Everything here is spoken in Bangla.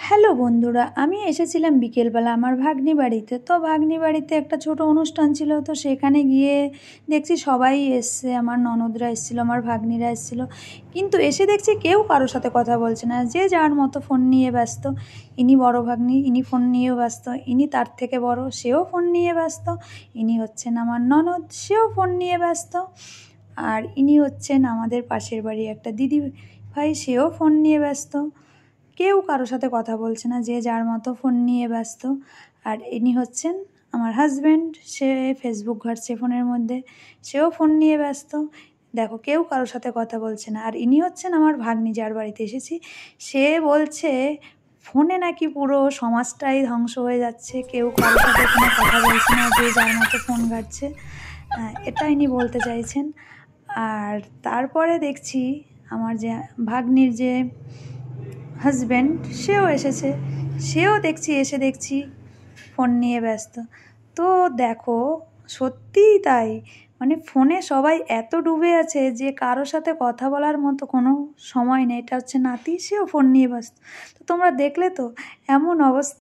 হ্যালো বন্ধুরা, আমি এসেছিলাম বিকেলবেলা আমার ভাগ্নি বাড়িতে। তো ভাগ্নি বাড়িতে একটা ছোট অনুষ্ঠান ছিল, তো সেখানে গিয়ে দেখছি সবাই এসছে, আমার ননদরা এসেছিলো, আমার ভাগ্নিরা এসেছিলো। কিন্তু এসে দেখছি কেউ কারোর সাথে কথা বলছে না, যে যার মতো ফোন নিয়ে ব্যস্ত। ইনি বড় ভাগ্নি, ইনি ফোন নিয়েও ব্যস্ত, ইনি তার থেকে বড়, সেও ফোন নিয়ে ব্যস্ত, ইনি হচ্ছেন আমার ননদ, সেও ফোন নিয়ে ব্যস্ত, আর ইনি হচ্ছেন আমাদের পাশের বাড়ি একটা দিদি ভাই, সেও ফোন নিয়ে ব্যস্ত। কেউ কারোর সাথে কথা বলছে না, যে যার মতো ফোন নিয়ে ব্যস্ত। আর ইনি হচ্ছেন আমার হাজব্যান্ড, সে ফেসবুক ঘাঁটছে ফোনের মধ্যে, সেও ফোন নিয়ে ব্যস্ত। দেখো, কেউ কারোর সাথে কথা বলছে না। আর ইনি হচ্ছেন আমার ভাগ্নি, যার বাড়িতে এসেছি। সে বলছে ফোনে নাকি পুরো সমাজটাই ধ্বংস হয়ে যাচ্ছে, কেউ কারোর সাথে কোনো কথা বলছে না, যে যার মতো ফোন ঘাঁটছে। এটা ইনি বলতে চাইছেন। আর তারপরে দেখছি আমার যে ভাগ্নির যে হাজব্যান্ড, সেও এসেছে, সেও দেখছি ফোন নিয়ে ব্যস্ত। তো দেখো, সত্যিই তাই, মানে ফোনে সবাই এত ডুবে আছে যে কারোর সাথে কথা বলার মতো কোনো সময় নেই। এটা হচ্ছে নাতি, সেও ফোন নিয়ে ব্যস্ত। তো তোমরা দেখলে তো এমন অবস্থা।